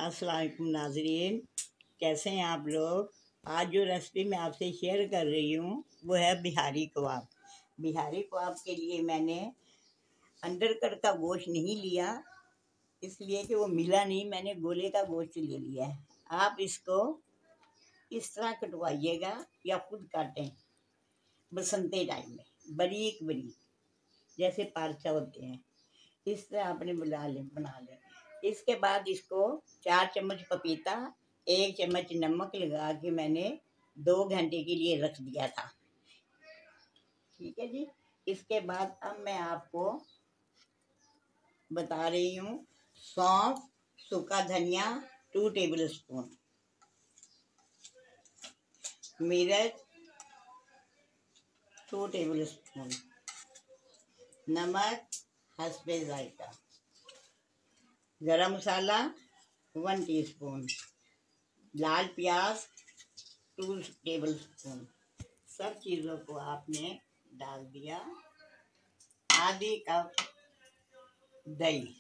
अस्सलाम वालेकुम नाज़रीन, कैसे हैं आप लोग। आज जो रेसिपी मैं आपसे शेयर कर रही हूँ वो है बिहारी कबाब। बिहारी कबाब के लिए मैंने अंडरकट का गोश्त नहीं लिया, इसलिए कि वो मिला नहीं। मैंने गोले का गोश्त ले लिया है। आप इसको इस तरह कटवाइएगा या खुद काटें बसंते टाइम में, बारीक बारीक जैसे पारचा होते हैं, इस तरह आपने बना लें। इसके बाद इसको 4 चम्मच पपीता, 1 चम्मच नमक लगा के मैंने 2 घंटे के लिए रख दिया था। ठीक है जी। इसके बाद अब मैं आपको बता रही हूँ, सौंफ, सूखा धनिया 2 टेबल स्पून, मिर्च 2 टेबल स्पून, नमक हस्बे जायका, गरम मसाला 1 टीस्पून, लाल प्याज 2 टेबल स्पून। सब चीज़ों को आपने डाल दिया। आधी कप दही,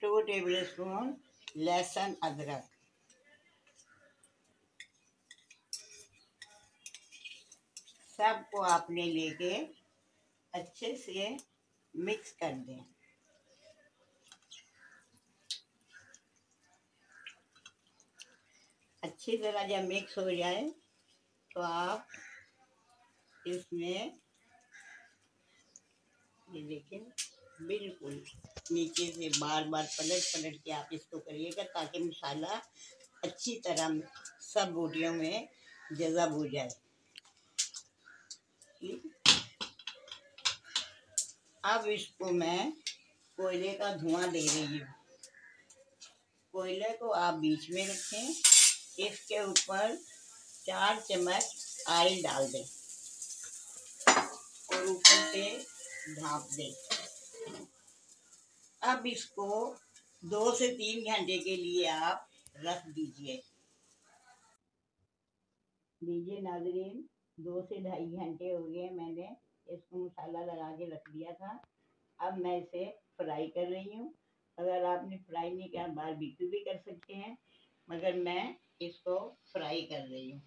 2 टेबल स्पून लहसुन अदरक, सबको आपने लेके अच्छे से मिक्स कर दें। अच्छी तरह जब मिक्स हो जाए तो आप इसमें ये देखें, बिल्कुल नीचे से बार बार पलट के आप इसको करिएगा ताकि मसाला अच्छी तरह सब बोटियों में जज़ब हो जाए। अब इसको मैं कोयले का धुआं दे रही हूँ। कोयले को आप बीच में रखें, इसके ऊपर 4 चम्मच ऑयल डाल दें और ऊपर से ढाँप दें। अब इसको 2 से 3 घंटे के लिए आप रख दीजिए। नाज़रीन, 2 से ढाई घंटे हो गए, मैंने इसको मसाला लगा के रख दिया था। अब मैं इसे फ्राई कर रही हूँ। अगर आपने फ्राई नहीं किया बारबेक्यू भी कर सकते हैं, मगर मैं इसको फ्राई कर रही हूँ।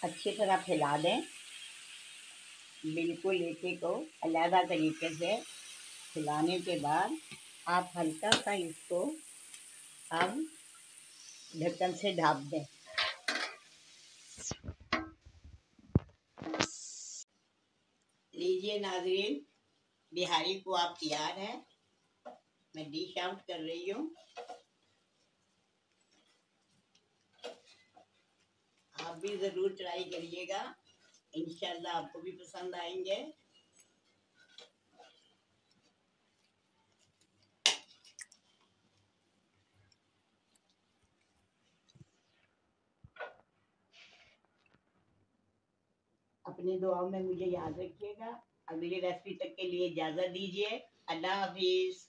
अच्छी तरह फैला दें, बिल्कुल एक एक को अलग तरीके से फैलाने के बाद आप हल्का सा इसको अब ढक्कन से ढक दें। लीजिए नाज़रीन, बिहारी कबाब तैयार है। मैं डिश आउट कर रही हूँ। आप भी ज़रूर ट्राई करिएगा, इंशाल्लाह आपको भी पसंद आएंगे। अपनी दुआओं में मुझे याद रखिएगा। अगली रेसिपी तक के लिए इजाज़त दीजिए। अल्लाह हाफिज़।